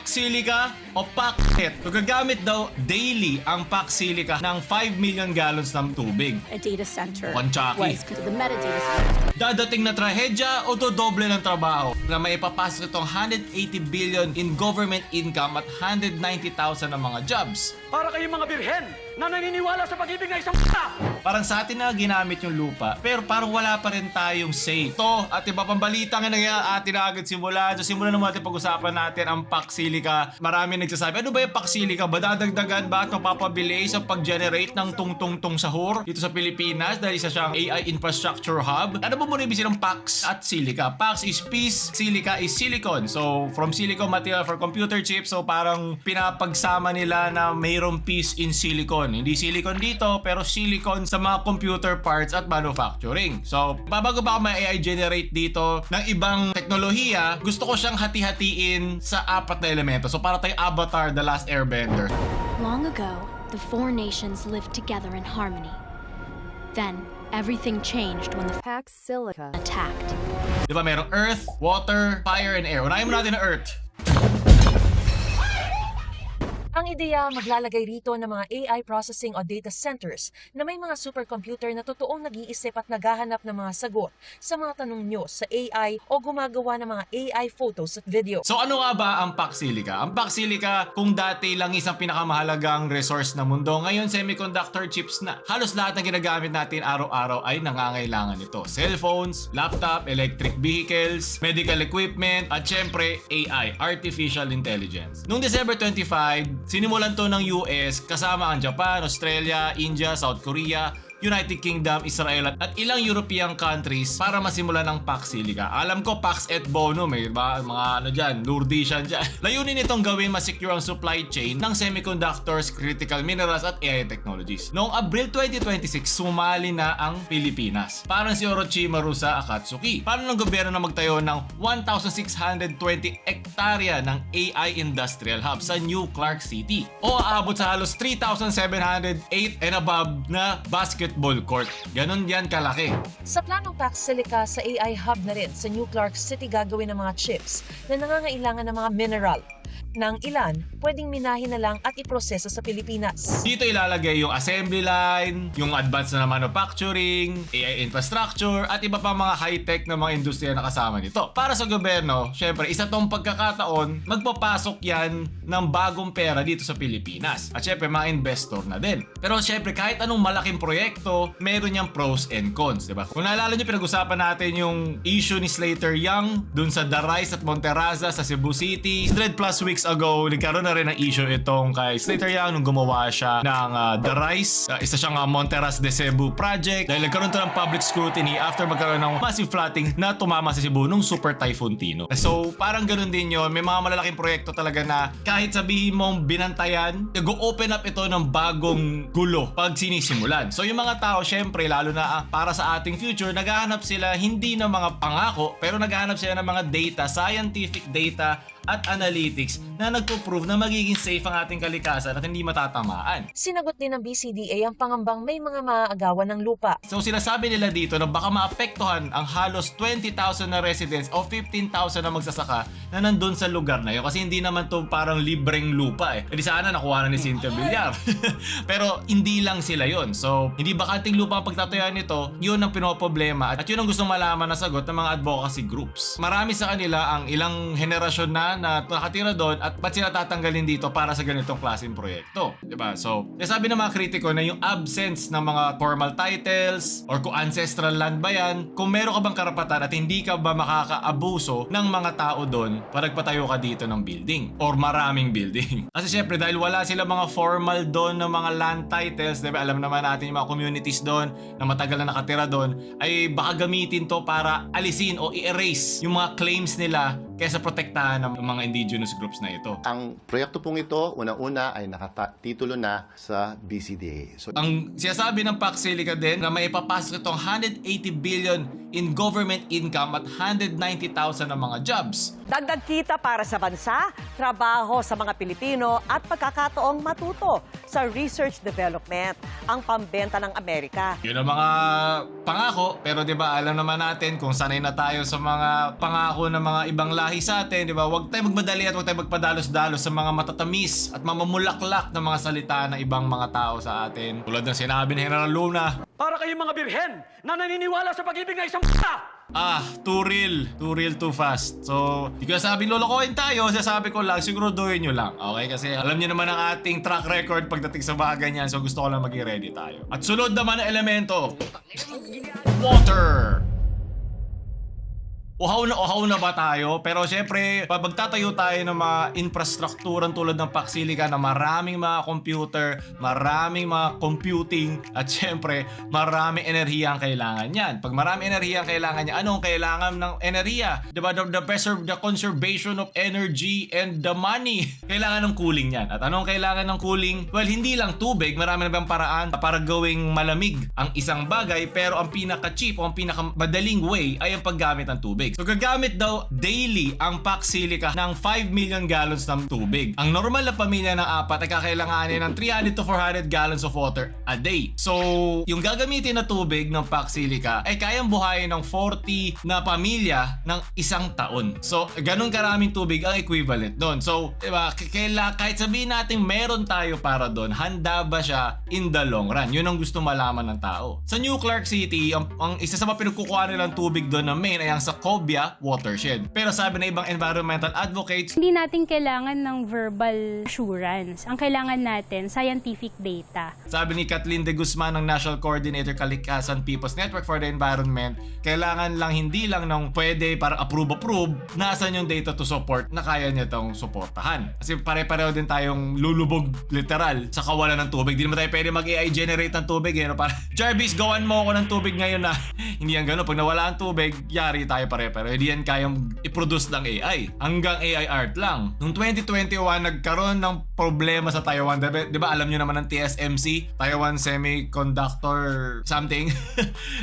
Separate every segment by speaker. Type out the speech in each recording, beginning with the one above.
Speaker 1: Pax Silica o Paxet. So gagamit daw daily ang Pax Silica ng 5 million gallons ng tubig.
Speaker 2: A data center
Speaker 1: Wanchaki.
Speaker 2: was to the metadata center.
Speaker 1: Dadating na trahedya o dodoble ng trabaho na may ipapasok itong 180 billion in government income at 190,000 na mga jobs.
Speaker 3: Para kayong mga birhen na naniniwala sa pag-ibig ng isang p***a!
Speaker 1: Parang sa atin na ginamit yung lupa, pero parang wala pa rin tayong say. Ito at iba pang balita nga na atin na agad simulan. So simulan naman natin pag-usapan natin ang Pax Silica. Marami nagsasabi, ano ba yung Pax Silica? Ba dadagdagan ba at mapapabilis ang pag-generate ng tungtong-tung sahur dito sa Pilipinas dahil isa siyang AI infrastructure hub? Ano ba muna ibig sabihin ng Pax at Silica? Pax is peace, Silica is silicon. So from silicon material for computer chips, so parang pinapagsama nila na mayroong peace in silicon. Hindi silicon dito, pero silicon sa mga computer parts at manufacturing. So, babago ba ako ma-AI generate dito ng ibang teknolohiya, gusto ko siyang hati-hatiin sa apat na elemento. So, para tayong Avatar, The Last Airbender.
Speaker 4: Long ago, the four nations lived together in harmony. Then, everything changed when the
Speaker 5: Pax Silica
Speaker 4: attacked.
Speaker 1: Di ba, merong Earth, Water, Fire, and Air. Unahin mo natin ang Earth.
Speaker 6: Ang ideya, maglalagay rito ng mga AI processing o data centers na may mga supercomputer na totoong nag-iisip at naghahanap ng mga sagot sa mga tanong nyo sa AI o gumagawa ng mga AI photos at video.
Speaker 1: So ano nga ba ang Pax Silica? Ang Pax Silica, kung dati lang isang pinakamahalagang resource na mundo, ngayon semiconductor chips na. Halos lahat ng ginagamit natin araw-araw ay nangangailangan nito. Cellphones, laptop, electric vehicles, medical equipment, at syempre AI, Artificial Intelligence. Noong December 25, sinimulan to ng US kasama ang Japan, Australia, India, South Korea, United Kingdom, Israel at ilang European countries para masimulan ng Pax Silica. Alam ko Pax et Bonum, may mga ano dyan, Lurdishan dyan. Layunin nitong gawin masecure ang supply chain ng semiconductors, critical minerals at AI technologies. Noong Abril 2026, sumali na ang Pilipinas. Parang si Orochimaru sa Akatsuki. Paano ng gobyerno na magtayo ng 1,620 hektarya ng AI Industrial Hub sa New Clark City o aabot sa halos 3,708 and above na basketball court. Ganon yan kalaki.
Speaker 6: Sa planong Pax Silica sa AI hub na rin sa New Clark City gagawin ng mga chips na nangangailangan ng mga mineral. Nang ilan, pwedeng minahin na lang at iproseso sa Pilipinas.
Speaker 1: Dito ilalagay yung assembly line, yung advanced na manufacturing, AI infrastructure, at iba pa mga high-tech na mga industriya na kasama nito. Para sa gobyerno, syempre, isa tong pagkakataon, magpapasok yan ng bagong pera dito sa Pilipinas. At syempre, mga investor na din. Pero syempre, kahit anong malaking proyekto, meron niyang pros and cons, diba? Kung naalala niyo, pinag-usapan natin yung issue ni Slater Young dun sa The Rise at Monteraza sa Cebu City. 100 plus weeks ago, nagkaroon na rin ng issue itong kay Slater Young nung gumawa siya ng The Rise. Isa siyang Monteras de Cebu project dahil nagkaroon to ng public scrutiny after magkaroon ng massive flooding na tumama sa Cebu nung Super Typhoon Tino. So parang ganun din yun. May mga malalaking proyekto talaga na kahit sabihin mong binantayan, nag-open up ito ng bagong gulo pag sinisimulan. So yung mga tao, syempre, lalo na para sa ating future, naghahanap sila hindi ng mga pangako, pero naghahanap sila ng mga data, scientific data at analytics na nagpo-prove na magiging safe ang ating kalikasan at hindi matatamaan.
Speaker 6: Sinagot din ng BCDA ang pangambang may mga maaagawan ng lupa.
Speaker 1: So sinasabi nila dito na baka maapektuhan ang halos 20,000 na residents o 15,000 na magsasaka na nandun sa lugar na yun kasi hindi naman to parang libreng lupa eh. Hindi sana nakuha na ni Cynthia Villar. Pero hindi lang sila yon. So hindi bakanting lupa ang pagtatayuan nito, yun ang pinoproblema at yun ang gustong malaman na sagot ng mga advocacy groups. Marami sa kanila ang ilang henerasyon na nakatira doon at ba't sila tatanggalin dito para sa ganitong klaseng proyekto, diba? So, sabi ng mga kritiko na yung absence ng mga formal titles or kung ancestral land ba yan, kung meron ka bang karapatan at hindi ka ba makakaabuso ng mga tao doon para nagpatayo ka dito ng building or maraming building. Kasi syempre dahil wala sila mga formal doon ng mga land titles, diba? Alam naman natin yung mga communities doon na matagal na nakatira doon ay baka gamitin to para alisin o i-erase yung mga claims nila kaysa protektahan ng mga indigenous groups na ito.
Speaker 7: Ang proyekto pong ito, unang-una ay nakatitulo na sa BCDA. So,
Speaker 1: ang sinasabi ng Pax Silica din na may ipapasok itong 180 billion in government income at 190,000 na mga jobs.
Speaker 5: Dagdag kita para sa bansa, trabaho sa mga Pilipino at pagkakataong matuto sa research development, ang pambenta ng Amerika.
Speaker 1: Yun ang mga pangako, pero 'di ba alam naman natin kung sanay na tayo sa mga pangako ng mga ibang lahi mungkahi sa atin, di ba? Huwag tayo magmadali at huwag tayo magpadalos-dalos sa mga matatamis at mamamulaklak na mga salita ng ibang mga tao sa atin. Tulad ng sinabi ni General Luna,
Speaker 3: Para kayong mga birhen na naniniwala sa pag-ibig ng isang p***a!
Speaker 1: too real, too fast. So, di ko sabing lolokohin tayo, sasabi ko lang, siguraduhin nyo lang. Okay? Kasi alam nyo naman ang ating track record pagdating sa mga ganyan. So, gusto ko lang maging ready tayo. At sunod naman na elemento, water. Uhaw na ba tayo? Pero syempre, pag magtatayo tayo ng mga infrastrukturang tulad ng Pac-Silica na maraming mga computer, maraming mga computing, at syempre, maraming enerhiya ang kailangan yan. Pag maraming enerhiya ang kailangan niya, anong kailangan ng enerhiya? Diba? The conservation of energy and the money. Kailangan ng cooling yan. At anong kailangan ng cooling? Well, hindi lang tubig. Marami na bang paraan para gawing malamig ang isang bagay, pero ang pinaka-cheap o ang pinaka-madaling way ay ang paggamit ng tubig. So gagamit daw daily ang Pac-Silica ng 5 million gallons ng tubig. Ang normal na pamilya ng apat ay kakailanganin ng 300 to 400 gallons of water a day. So yung gagamitin na tubig ng Pac-Silica ay kayang buhayin ng 40 na pamilya ng isang taon. So ganun karaming tubig ang equivalent doon. So diba, kahit sabihin natin meron tayo para doon, handa ba siya in the long run? Yun ang gusto malaman ng tao. Sa New Clark City, ang isa sa mga pinagkukuha nilang tubig doon na main ay ang sa Cobia Watershed. Pero sabi ng ibang environmental advocates,
Speaker 8: hindi natin kailangan ng verbal assurance. Ang kailangan natin, scientific data.
Speaker 1: Sabi ni Kathleen De Guzman ng National Coordinator Kalikasan People's Network for the Environment, kailangan lang hindi lang ng pwede para approve, nasan yung data to support na kaya niya itong suportahan. Kasi pare-pareho din tayong lulubog literal sa kawalan ng tubig. Di naman tayo pwede mag-AI generate ng tubig. Para, Jarvis, gawan mo ako ng tubig ngayon na hindi yan gano'n. Pag nawala ang tubig, yari tayo pare-pareho. Hindi yan kayang i-produce ng AI. Hanggang AI art lang. Noong 2021, nagkaroon ng problema sa Taiwan. Di ba alam nyo naman ng TSMC? Taiwan Semiconductor something.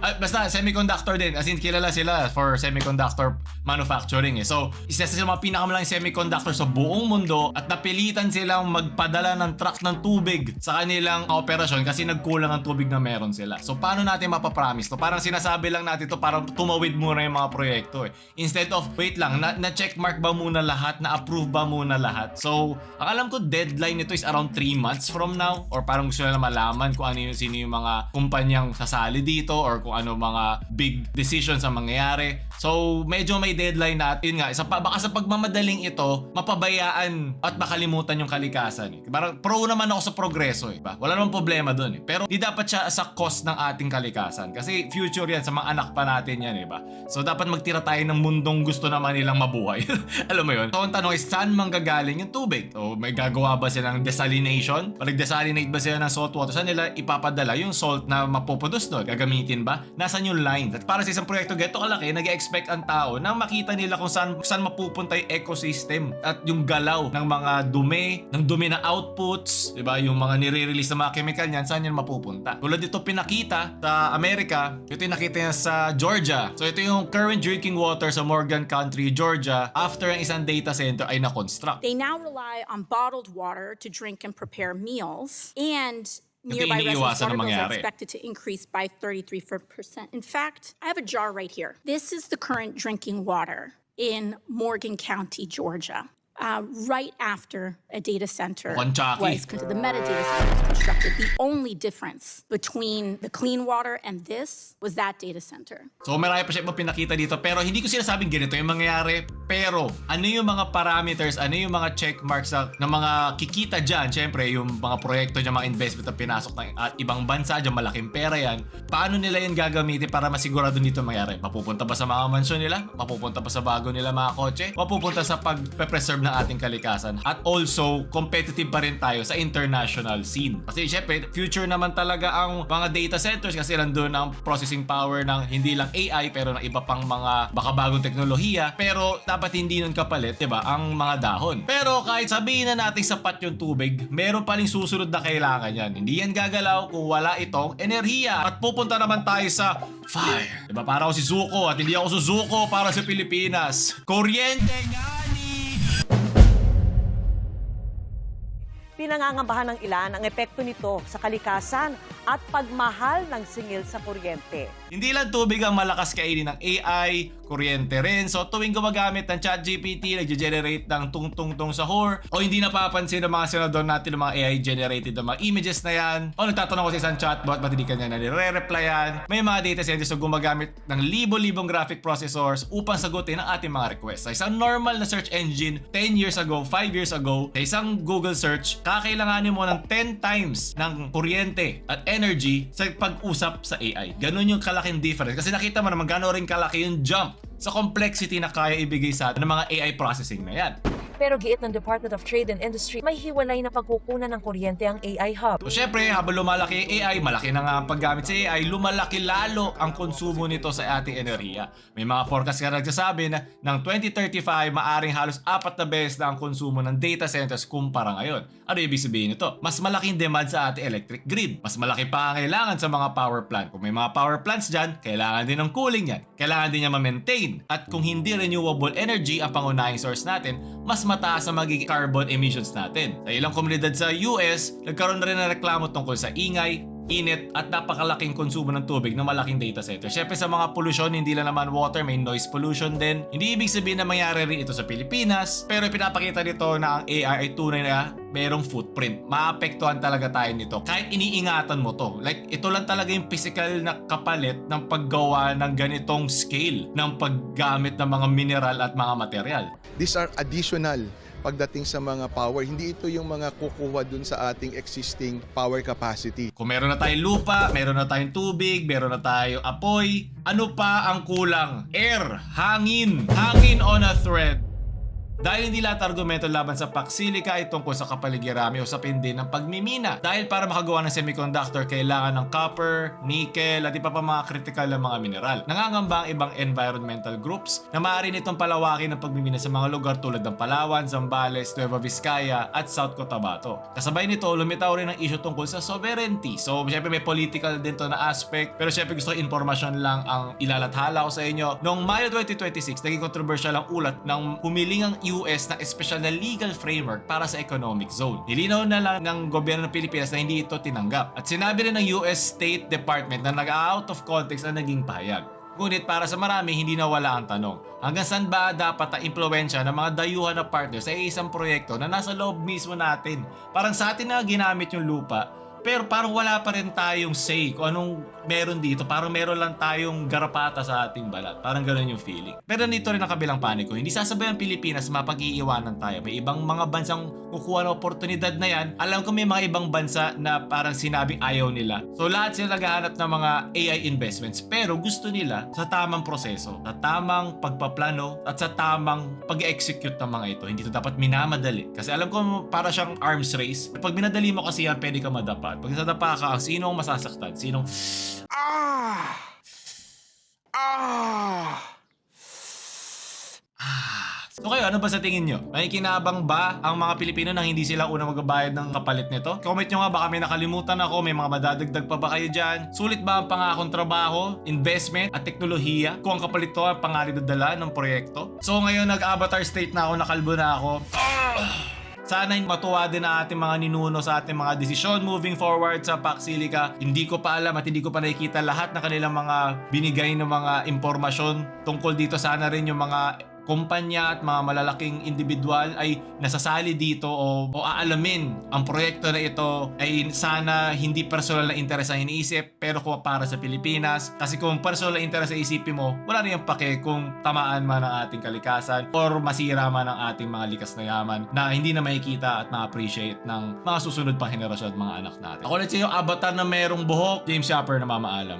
Speaker 1: Basta semiconductor din. As in, kilala sila for semiconductor manufacturing. So, isa sa mga pinakamalaking semiconductor sa buong mundo at napilitan silang magpadala ng truck ng tubig sa kanilang operasyon kasi nagkulang ang tubig na meron sila. So, paano natin mapapromise to? Parang sinasabi lang natin to para tumawid muna yung mga proyekto. Instead of, wait lang, na-checkmark ba muna lahat? Na-approve ba muna lahat? So, ang alam ko, deadline nito is around 3 months from now or parang gusto na malaman kung sino yung mga kumpanyang sasali dito or kung ano mga big decisions ang mangyayari. So, medyo may deadline na at yun nga, baka sa pagmamadaling ito, mapabayaan at makalimutan yung kalikasan. Parang pro naman ako sa progreso. Wala namang problema dun. Pero di dapat siya sa cost ng ating kalikasan. Kasi future yan, sa mga anak pa natin yan. So, dapat magtira tayo ng mundong gusto naman nilang mabuhay. Alam mo yun? So, ang tanong is, saan manggagaling yung tubig? So, may gagawa ba sila ng desalination? Pag desalinate ba sila ng salt water? Saan nila ipapadala yung salt na mapuproduce doon? Gagamitin ba? Nasaan yung line? At para sa isang proyekto geto kalaki, nag-expect ang tao na makita nila kung saan mapupunta yung ecosystem at yung galaw ng mga dumi, ng dumi na outputs, diba? Yung mga nire-release na mga chemical niyan, saan yan mapupunta? Tulad dito pinakita sa Amerika, ito yung nakita niya sa Georgia. So, ito yung current drinking water sa Morgan Country, Georgia, after ang isang data center ay na-construct.
Speaker 2: They now rely on bottled water to drink and prepare meals, and nearby
Speaker 1: iniiwasan
Speaker 2: residents' water
Speaker 1: na
Speaker 2: bills are
Speaker 1: mangyari.
Speaker 2: expected to increase by 33%. In fact, I have a jar right here. This is the current drinking water in Morgan County, Georgia. Right after a data center
Speaker 1: Mukhang Chucky.
Speaker 2: was constructed, the metadata center was constructed. The only difference between the clean water and this was that data center.
Speaker 1: So marami pa siya ibang pinakita dito pero hindi ko sinasabing ganito yung mangyayari. Pero ano yung mga parameters, ano yung mga checkmarks na mga kikita dyan? Siyempre yung mga proyekto dyan, mga investment na pinasok ng ibang bansa dyan, malaking pera yan. Paano nila yan gagamitin para masigurado dito mangyari? Mapupunta ba sa mga mansyon nila? Mapupunta ba sa bago nila mga kotse? Mapupunta sa pag-preserve ng ating kalikasan? At also, competitive pa rin tayo sa international scene. Kasi syempre, future naman talaga ang mga data centers kasi nandun ang processing power ng hindi lang AI pero ng iba pang mga baka bagong teknolohiya. Pero dapat hindi nun kapalit, diba, ang mga dahon. Pero kahit sabihin na natin sapat yung tubig, meron pa rin susunod na kailangan yan. Hindi yan gagalaw kung wala itong enerhiya. At pupunta naman tayo sa fire. Diba, para ako si Zuko at hindi ako Suzuko para sa Pilipinas. Kuryente nga!
Speaker 5: Pinangangambahan ng ilan ang epekto nito sa kalikasan at pagmahal ng singil sa kuryente.
Speaker 1: Hindi lang tubig ang malakas kainin ng AI, kuryente rin. So tuwing gumagamit ng ChatGPT, nag-generate ng tung-tung-tung sahur, o hindi napapansin ng mga senador natin ng mga AI-generated ng mga images na yan, o nagtatanong ko sa isang chatbot, ba't hindi kanya na nire-replyan. May mga data scientists na gumagamit ng libo-libong graphic processors upang sagutin ang ating mga requests. Sa isang normal na search engine, 10 years ago, 5 years ago, sa isang Google search, kakailanganin mo ng 10 times ng kuryente at energy sa pag-usap sa AI. Ganun yung kalaking difference. Kasi nakita mo naman gano'n rin kalaki yung jump sa complexity na kaya ibigay sa atin ng mga AI processing na yan.
Speaker 6: Pero giit ng Department of Trade and Industry, may hiwalay na pagkukunan ng kuryente ang AI hub.
Speaker 1: So syempre, habang lumalaki ang AI, malaki na nga ang paggamit sa AI, lumalaki lalo ang konsumo nito sa ating enerhiya. May mga forecast nga nagsasabi na ng 2035, maaring halos 4 na beses na ang konsumo ng data centers kumpara ngayon. Ano ibig sabihin nito? Mas malaking demand sa ating electric grid. Mas malaki pa ang kailangan sa mga power plant. Kung may mga power plants dyan, kailangan din ng cooling yan. Kailangan din niya ma-maintain. At kung hindi renewable energy ang pangunahing source natin, mas mataas ang magiging carbon emissions natin. Sa ilang komunidad sa US, nagkaroon na rin ng reklamo tungkol sa ingay, init at napakalaking konsumo ng tubig ng malaking data center. Siyempre sa mga pollution, hindi lang naman water, may noise pollution din. Hindi ibig sabihin na mangyari rin ito sa Pilipinas, pero pinapakita nito na ang AI ay tunay na merong footprint. Maapektuhan talaga tayo nito kahit iniingatan mo to. Like, ito lang talaga yung physical na kapalit ng paggawa ng ganitong scale ng paggamit ng mga mineral at mga material.
Speaker 9: These are additional pagdating sa mga power. Hindi ito yung mga kukuha dun sa ating existing power capacity.
Speaker 1: Kung meron na tayong lupa, meron na tayong tubig, meron na tayong apoy, ano pa ang kulang? Air, hangin, hangin on a thread. Dahil hindi lahat argumento laban sa Paxilica ay tungkol sa kapaligirami o sa pindi ng pagmimina. Dahil para makagawa ng semiconductor, kailangan ng copper, nickel, at iba pa mga critical na mga mineral. Nangangamba ang ibang environmental groups na maaari nitong palawakin ang pagmimina sa mga lugar tulad ng Palawan, Zambales, Nueva Vizcaya, at South Cotabato. Kasabay nito, lumitaw rin ang issue tungkol sa sovereignty. So, syempre may political din to na aspect, pero syempre gusto ko informasyon lang ang ilalathala ko sa inyo. Noong Mayo 2026, naging controversial ang ulat ng humiling ang US na espesyal na legal framework para sa economic zone. Nilinaw na lang ng gobyerno ng Pilipinas na hindi ito tinanggap. At sinabi rin ng US State Department na nag-out of context ang naging pahayag. Ngunit para sa marami, hindi nawala ang tanong. Hanggang saan ba dapat ang impluwensya ng mga dayuhan na partners sa isang proyekto na nasa loob mismo natin? Parang sa atin na ginamit yung lupa, pero parang wala pa rin tayong say kung anong meron dito. Parang meron lang tayong garapata sa ating balat. Parang ganun yung feeling. Pero dito rin ang kabilang paniko. Hindi sasabay ang Pilipinas mapag-iiwanan tayo. May ibang mga bansang kukuha ng oportunidad na yan. Alam ko may mga ibang bansa na parang sinabing ayaw nila. So lahat sila naghahanap ng mga AI investments. Pero gusto nila sa tamang proseso, sa tamang pagpaplano, at sa tamang pag-execute ng mga ito. Hindi ito dapat minamadali. Kasi alam ko para siyang arms race. Pag minadali mo kasi yan, pwede ka madapa. Pag nadapa ka, sino ang masasaktan? Sinong So kayo, ano ba sa tingin nyo? May kinabang ba ang mga Pilipino nang hindi sila unang magbabayad ng kapalit nito? Comment nyo nga, baka may nakalimutan ako, may mga madadagdag pa ba kayo dyan? Sulit ba ang pangakong trabaho, investment at teknolohiya kung ang kapalit to ang pangarap na dala ng proyekto? So ngayon, nag-avatar state na ako, nakalbo na ako. Sana matuwa din ang ating mga ninuno sa ating mga desisyon moving forward sa Paxilica. Hindi ko pa alam at hindi ko pa nakikita lahat na kanilang mga binigay ng mga impormasyon tungkol dito. Sana rin yung mga kumpanya at mga malalaking individual ay nasasali dito o aalamin ang proyekto na ito ay sana hindi personal na interes ang iniisip pero kung para sa Pilipinas. Kasi kung personal na interes ang isipin mo, wala na yung pake kung tamaan man ang ating kalikasan or masira man ang ating mga likas na yaman na hindi na makikita at ma-appreciate ng mga susunod pang henerasyon at mga anak natin. Ako ulit sa iyo, avatar na merong buhok, James Shopper na mamaalam.